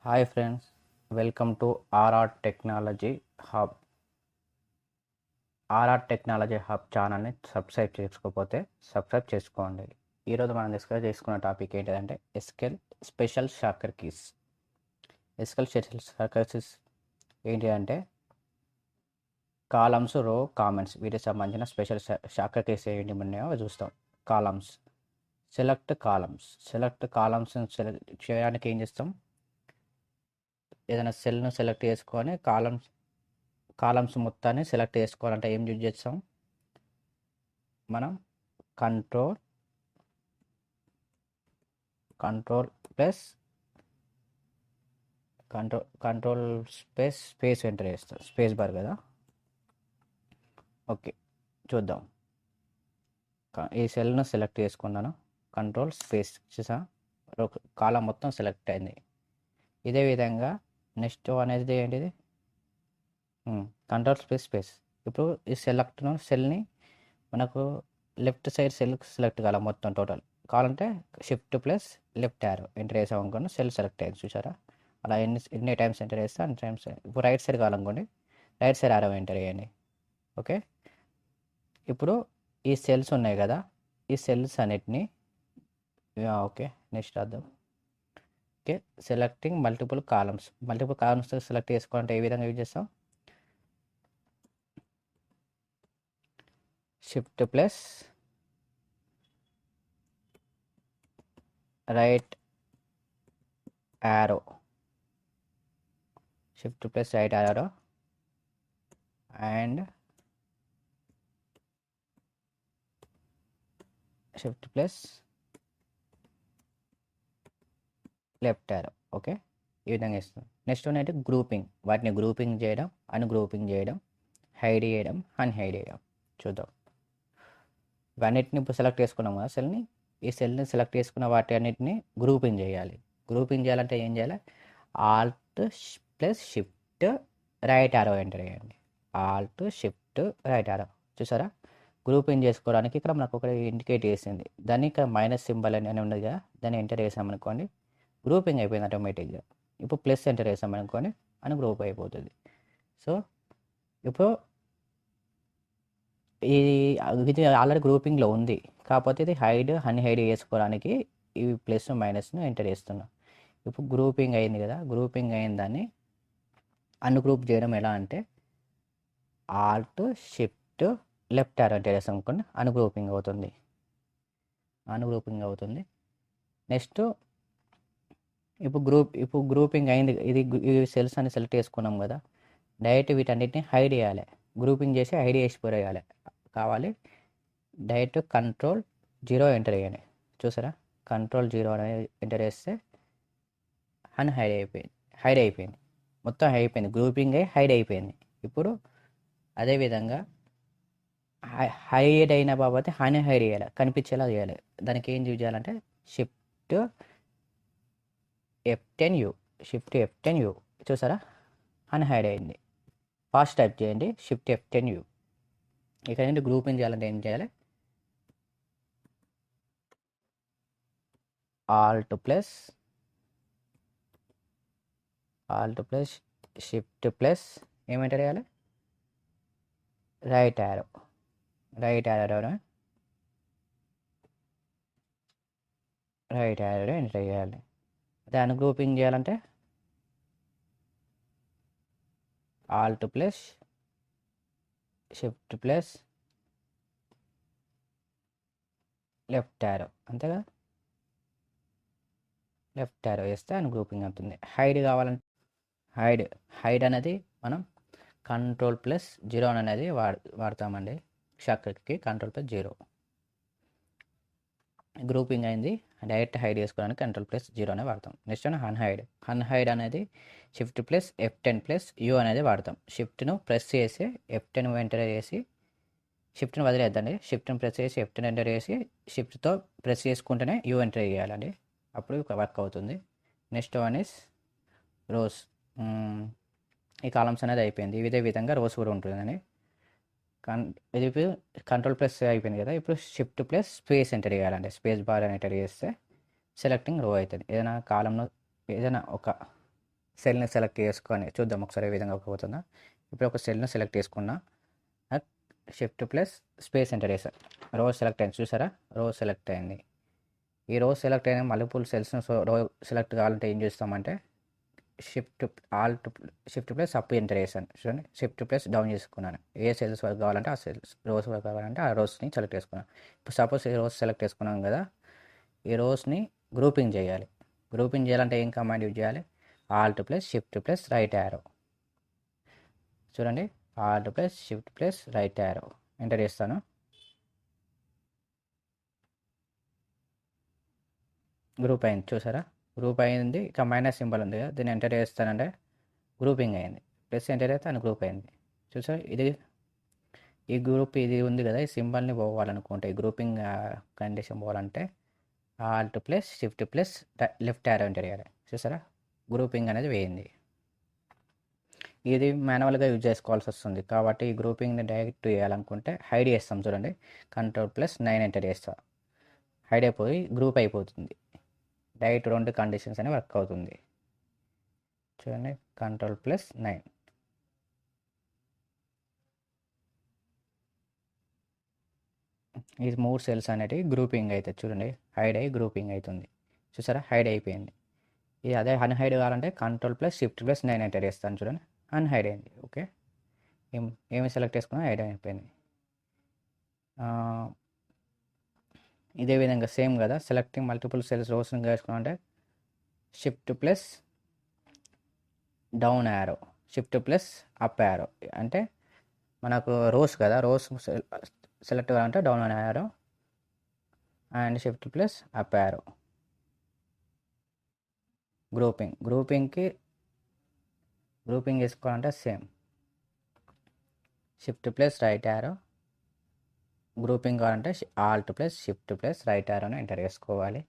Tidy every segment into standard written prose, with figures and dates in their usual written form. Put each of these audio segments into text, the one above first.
Hi friends, welcome to RR Technology Hub. RR Technology Hub ఛానల్ని subscribe చేసుకోకపోతే subscribe చేసుకోండి. ఈరోజు మనం డిస్కస్ చేసుకున్న టాపిక్ ఏంటంటే SQL special shortcut keys. SQL special shortcut keys ఏంటి అంటే కాలమ్స్, రో, కామెంట్స్ వీటికి సంబంధించిన స్పెషల్ షార్ట్కట్ కీస్ ఏంటి ఉన్నాయో చూస్తాం. కాలమ్స్, సెలెక్ట్ కాలమ్స్ సెలెక్ట్ చేయడానికి ఏం చేస్తాం? ఏదైనా సెల్ను సెలెక్ట్ చేసుకొని కాలమ్స్ మొత్తాన్ని సెలెక్ట్ చేసుకోవాలంటే ఏం యూజ్ చేస్తాం? మనం control plus control space enter చేస్తాం. స్పేస్ బార్ కదా. ఓకే, చూద్దాం. ఈ సెల్ను సెలెక్ట్ చేసుకున్నాను, కంట్రోల్ స్పేస్ చూసా, కాలం మొత్తం సెలెక్ట్ అయింది. ఇదే విధంగా నెక్స్ట్ అనేది ఏంటిది? Control space. ఇప్పుడు ఈ సెల్ని మనకు లెఫ్ట్ సైడ్ సెల్ సెలెక్ట్ కావాలి మొత్తం టోటల్ కావాలంటే shift plus left arrow enter చేసాం అనుకోండి, సెల్ సెలెక్ట్ అయింది. చూసారా? అలా ఎన్ని టైమ్స్ ఎంటర్ చేస్తే అన్ని టైమ్స్. ఇప్పుడు రైట్ సైడ్ కావాలనుకోండి, రైట్ సైడ్ యారో ఎంటర్ చేయండి. ఓకే, ఇప్పుడు ఈ సెల్స్ ఉన్నాయి కదా, ఈ సెల్స్ అన్నిటిని ఓకే నెక్స్ట్ అర్థం. Okay, selecting multiple columns select చేసుకోవాలంటే ఏ విధంగా యూజ్ చేస్తాం? Shift plus right arrow, shift plus right arrow and shift plus left arrow. Okay, ఈ విధంగా ఇస్తాం. నెక్స్ట్ వన్ అయితే గ్రూపింగ్. వాటిని గ్రూపింగ్ చేయడం, అన్గ్రూపింగ్ చేయడం, హైడ్ చేయడం, అన్హైడ్ చేయడం. చూద్దాం. ఇవన్నిటిని ఇప్పుడు సెలెక్ట్ చేసుకున్నాం కదా సెల్ని. ఈ సెల్ని సెలెక్ట్ చేసుకున్న వాటి అన్నిటిని గ్రూపింగ్ చేయాలి. గ్రూపింగ్ చేయాలంటే ఏం చేయాలి? Alt plus shift right arrow enter చేయండి. Alt shift right arrow. చూసారా? గ్రూపింగ్ చేసుకోవడానికి ఇక్కడ మనకు ఒకటి ఇండికేట్ చేసింది. దాన్ని ఇక్కడ మైనస్ సింబల్ అని ఉన్నది కదా, దాన్ని ఎంటర్ చేసామనుకోండి, గ్రూపింగ్ అయిపోయింది ఆటోమేటిక్గా. ఇప్పుడు ప్లస్ ఎంటర్ చేసామనుకోండి, అని గ్రూప్ అయిపోతుంది. సో ఇప్పుడు ఇది ఆల్రెడీ గ్రూపింగ్లో ఉంది, కాకపోతే ఇది అన్హైడ్ చేసుకోవడానికి ఈ ప్లస్ మైనస్ను ఎంటర్ చేస్తున్నాం. ఇప్పుడు గ్రూపింగ్ అయింది కదా, గ్రూపింగ్ అయిన దాన్ని అన్గ్రూప్ చేయడం ఎలా అంటే Alt shift left arrow enter చేస్తాం అనుకోండి, అన్గ్రూపింగ్ అవుతుంది. నెక్స్ట్ ఇప్పుడు గ్రూపింగ్ అయింది. ఈ సెల్స్ అని సెలెక్ట్ చేసుకున్నాం కదా, డైరెక్ట్ వీటన్నిటిని హైడ్ చేయాలి. గ్రూపింగ్ చేసి హైడ్ చేసిపోయాలి కావాలి. డైరెక్ట్ కంట్రోల్ 0 ఎంటర్ చేయండి. చూసారా? కంట్రోల్ 0 అనేది ఎంటర్ చేస్తే హైడ్ అయిపోయింది. మొత్తం అయిపోయింది, గ్రూపింగ్ అయి హైడ్ అయిపోయింది. ఇప్పుడు అదేవిధంగా హైడ్ అయిన బాబతే అన్హైడ్ చేయాలి, కనిపించేలా చేయాలి. దానికి ఏం యూజ్ చేయాలంటే షిఫ్ట్ F10U. చూసారా? అన్హైడ్ అయింది. ఫాస్ట్ టైప్ చేయండి, షిఫ్ట్ F10U. ఇక్కడ నుండి గ్రూపింగ్ చేయాలంటే ఏం చేయాలి? ఆల్ట్ ప్లస్ షిఫ్ట్ ప్లస్ ఏమంటారు చేయాలి? రైట్ యారో ఎంటర్ చేయాలి. దాన్ని గ్రూపింగ్ చేయాలంటే Alt plus shift plus left arrow, అంతేగా? లెఫ్ట్ యారో వేస్తే అని గ్రూపింగ్ అవుతుంది. హైడ్ కావాలంటే హైడ్ అనేది మనం కంట్రోల్ ప్లస్ 0 అనేది వాడతామండి. షార్ట్కట్కి కంట్రోల్ ప్లస్ 0. గ్రూపింగ్ అయింది, డైరెక్ట్ హైడ్ చేసుకోవడానికి కంట్రోల్ ప్లస్ 0 అనే వాడతాం. నెక్స్ట్ అన్హైడ్ అనేది షిఫ్ట్ ప్లస్ F10+U అనేది వాడతాం. షిఫ్ట్ను ప్రెస్ చేసి F10 ఎంటర్ చేసి, షిఫ్ట్ని వదిలేద్దండి, షిఫ్ట్ని ప్రెస్ చేసి F10 ఎంటర్ చేసి, షిఫ్ట్తో ప్రెస్ చేసుకుంటేనే U ఎంటర్ చేయాలండి, అప్పుడు వర్క్ అవుతుంది. Next one is rows. ఈ కాలమ్స్ అనేది అయిపోయింది. ఇదే విధంగా రోస్ కూడా ఉంటుందని. ఇది కంట్రోల్ ప్లస్ అయిపోయింది కదా, ఇప్పుడు షిఫ్ట్ ప్లస్ స్పేస్ ఎంటర్ చేయాలండి. స్పేస్ బార్ అని ఎంటర్ చేస్తే సెలెక్టింగ్ రో అవుతుంది. ఏదైనా కాలంలో ఏదైనా ఒక సెల్ని సెలెక్ట్ చేసుకొని చూద్దాం ఒకసారి ఏ విధంగా పోతుందా. ఇప్పుడు ఒక సెల్ని సెలెక్ట్ చేసుకున్నా, షిఫ్ట్ ప్లస్ స్పేస్ ఎంటర్ చేసా, రో సెలెక్ట్ అయింది చూసారా, రో సెలెక్ట్ అయింది. ఈ రో సెలెక్ట్ అయిన మల్టిపుల్ సెల్స్ని రో సెలెక్ట్ కావాలంటే ఏం చేస్తామంటే shift Alt shift plus up enter చేశాను చూడండి, షిఫ్ట్ ప్లస్ డౌన్ చేసుకున్నాను. ఏ సెల్స్ వరకు కావాలంటే ఆ సెల్స్, రోస్ వరకు కావాలంటే ఆ రోస్ని సెలెక్ట్ చేసుకున్నాను. ఇప్పుడు సపోజ్ ఈ రోస్ సెలెక్ట్ చేసుకున్నాం కదా, ఈ రోస్ని గ్రూపింగ్ చేయాలి. గ్రూపింగ్ చేయాలంటే ఏం కమాండ్ యూజ్ చేయాలి, alt plus shift plus right arrow. చూడండి, alt plus shift plus right arrow enter చేస్తాను. గ్రూప్ అయింది చూసారా, గ్రూప్ అయింది. ఇక మైనస్ సింబల్ ఉంది కదా, దీన్ని ఎంటర్ చేస్తానంటే గ్రూపింగ్ అయింది. ప్లస్ ఎంటర్ చేస్తే అని గ్రూప్ అయింది చూసారా. ఇది ఈ గ్రూప్ ఇది ఉంది కదా, ఈ సింబల్ని పోవాలనుకుంటే ఈ గ్రూపింగ్ కండిషన్ పోవాలంటే Alt plus shift plus left arrow enter చేయాలి చూసారా, గ్రూపింగ్ అనేది వేయింది. ఇది మాన్యువల్గా యూజ్ చేసుకోవాల్సి వస్తుంది కాబట్టి ఈ గ్రూపింగ్ని డైరెక్ట్ చేయాలనుకుంటే హైడ్ చేస్తాం చూడండి, కంట్రోల్ ప్లస్ 9 ఎంటర్ చేస్తాం, హైడ్ అయిపోయి గ్రూప్ అయిపోతుంది. డైరెక్ట్ రెండు కండిషన్స్ అనేవి వర్క్ అవుతుంది చూడండి, కంట్రోల్ ప్లస్ 9. ఈ 3 సెల్స్ అనేటివి గ్రూపింగ్ అవుతుంది చూడండి, హైడ్ అయ్యి గ్రూపింగ్ అవుతుంది చూసారా, హైడ్ అయిపోయింది. ఇది అదే అన్హైడ్ కావాలంటే control plus shift plus 9 enter చేస్తాను చూడండి, అన్హైడ్ అయింది. ఓకే, ఏమి సెలెక్ట్ చేసుకున్నా హైడ్ అయిపోయింది. ఇదే విధంగా సేమ్ కదా, సెలెక్టింగ్ మల్టిపుల్ సెల్స్ రోస్ని వేసుకున్నామంటే shift plus down arrow, shift plus up arrow. అంటే మనకు రోస్ కదా, రోస్ సెలెక్ట్ కావాలంటే down arrow and shift plus up arrow. Grouping వేసుకోవాలంటే same, shift plus right arrow. Grouping కావాలంటే alt plus shift plus right యారోని enter చేసుకోవాలి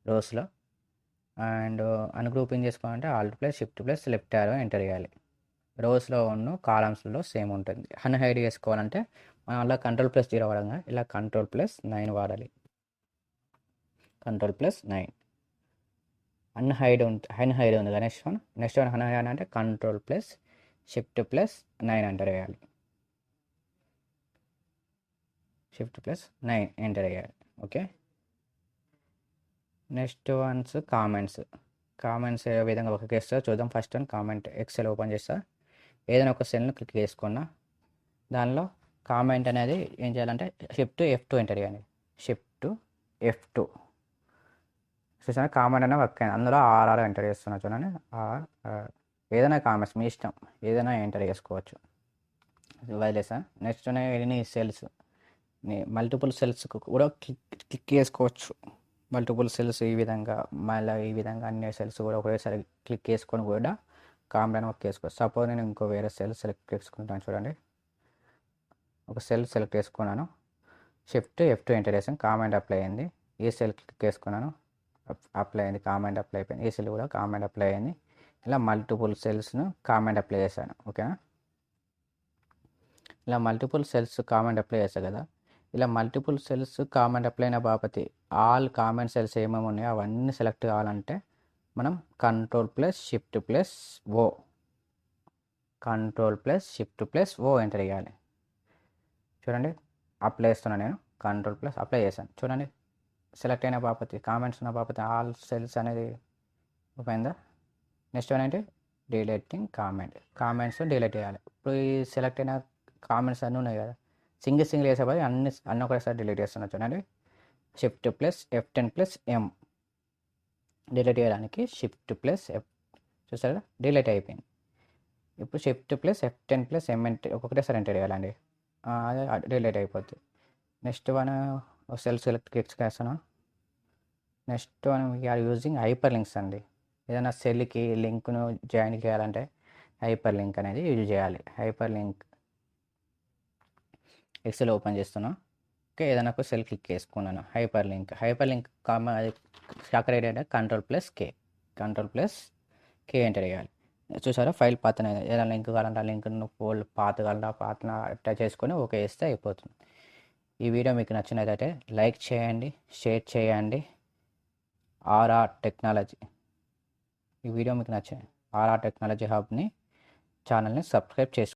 రోస్లో. And ungrouping చేసుకోవాలంటే alt plus shift plus left arrow enter చేయాలి. రోస్లో ఉన్న కాలమ్స్లో సేమ్ ఉంటుంది. అన్హైడ్ చేసుకోవాలంటే మనం అలా కంట్రోల్ ప్లస్ 0 వాడంగా ఇలా కంట్రోల్ ప్లస్ 9 వాడాలి, కంట్రోల్ ప్లస్ 9. అన్హైడ్ ఉంది కదా, నెక్స్ట్ వన్ అన్హైడ్ అంటే control plus shift plus 9 enter వేయాలి, షిఫ్ట్ ప్లస్ 9 ఎంటర్ వేయాలి. ఓకే, నెక్స్ట్ వన్స్ కామెంట్స్ ఏ విధంగా వర్క్ చేస్తారో చూద్దాం. First one comment, excel open చేస్తా, ఏదైనా ఒక సెల్ని క్లిక్ చేసుకున్నా దానిలో కామెంట్ అనేది ఏం చేయాలంటే షిఫ్ట్ F2 ఎంటర్ చేయాలి, షిఫ్ట్ F2 చూసాను. కామెంట్ అనే వర్క్ అయింది, అందులో ఆర్ఆర్ ఎంటర్ చేస్తున్నా చూడండి, ఏదైనా కామెంట్స్ మీ ఇష్టం, ఏదైనా ఎంటర్ చేసుకోవచ్చు, వదిలేసా. నెక్స్ట్ ఎన్ని సెల్స్, మల్టిపుల్ సెల్స్కి కూడా క్లిక్ చేసుకోవచ్చు. మల్టిపుల్ సెల్స్ ఈ విధంగా, మళ్ళీ ఈ విధంగా అన్ని సెల్స్ కూడా ఒకేసారి క్లిక్ చేసుకొని కూడా కామెంట్ వర్క్ చేసుకోవచ్చు. సపోజ్ నేను ఇంకో వేరే సెల్ సెలెక్ట్ చేసుకుంటాను చూడండి, ఒక సెల్ సెలెక్ట్ చేసుకున్నాను, షిఫ్ట్ F2 ఎంటర్ చేసాను, కామెంట్ అప్లై అయింది. ఈ సెల్ క్లిక్ చేసుకున్నాను, అప్లై అయింది, కామెంట్ అప్లై అయిపోయింది. ఈ సెల్ కూడా కామెంట్ అప్లై అయింది. ఇలా మల్టిపుల్ సెల్స్ను కామెంట్ అప్లై చేశాను. ఓకేనా, ఇలా మల్టిపుల్ సెల్స్ కామెంట్ అప్లై చేస్తాను కదా, ఇలా మల్టిపుల్ సెల్స్ కామెంట్ అప్లై అయిన బాపతి ఆల్ కామెంట్ సెల్స్ ఏమేమి ఉన్నాయో అవన్నీ సెలెక్ట్ కావాలంటే మనం కంట్రోల్ ప్లస్ షిఫ్ట్ ప్లస్ ఓ, కంట్రోల్ ప్లస్ షిఫ్ట్ ప్లస్ ఓ ఎంటర్ చేయాలి. చూడండి, అప్లై చేస్తున్నాను నేను, కంట్రోల్ ప్లస్ అప్లై చేశాను చూడండి, సెలెక్ట్ అయిన బాపతి కామెంట్స్ ఉన్న బాపతి ఆల్ సెల్స్ అనేది ఓపెందా. నెక్స్ట్ వన్ ఏంటి, డిలీటింగ్ కామెంట్స్ డిలీట్ చేయాలి. ఇప్పుడు ఈ సెలెక్ట్ అయిన కామెంట్స్ అన్నీ ఉన్నాయి కదా, సింగిల్ వేసేపోయి అన్నీ ఒకసారి డిలీట్ చేస్తున్నా చూడండి, shift plus F10 plus M delete చేయడానికి షిఫ్ట్ ప్లస్ F చూసారా, డిలీట్ అయిపోయింది. ఇప్పుడు shift plus F10 plus M ఒక్కొక్కటేసారి ఎంటర్ చేయాలండి, అదే డిలీట్ అయిపోద్ది. Next one cell select click చేస్తాను. Next one we're using hyperlinks అండి, ఏదైనా సెల్కి లింక్ను జాయిన్ చేయాలంటే హైపర్ లింక్ అనేది యూజ్ చేయాలి. హైపర్ లింక్ ఎక్సెల్ ఓపెన్ చేస్తున్నా, ఓకే, ఏదైనా ఒక సెల్ క్లిక్ చేసుకున్నాను, హైపర్ లింక్ అక్కడ ఏంటంటే కంట్రోల్ ప్లస్ కే ఎంటర్ చేయాలి. చూసారా, ఫైల్ పాత్ అనేది ఏదైనా లింక్ కావాలంటే ఆ లింక్ను ఫోల్డ్ పాత్ కావాలంటే ఆ పాత్న అటాచ్ చేసుకొని ఓకే వేస్తే అయిపోతుంది. ఈ వీడియో మీకు నచ్చినట్లయితే లైక్ చేయండి, షేర్ చేయండి. ఆర్ఆర్ టెక్నాలజీ, ఈ వీడియో మీకు నచ్చింది ఆర్ఆర్ టెక్నాలజీ హబ్ని ఛానల్ని సబ్స్క్రైబ్ చేసుకోండి.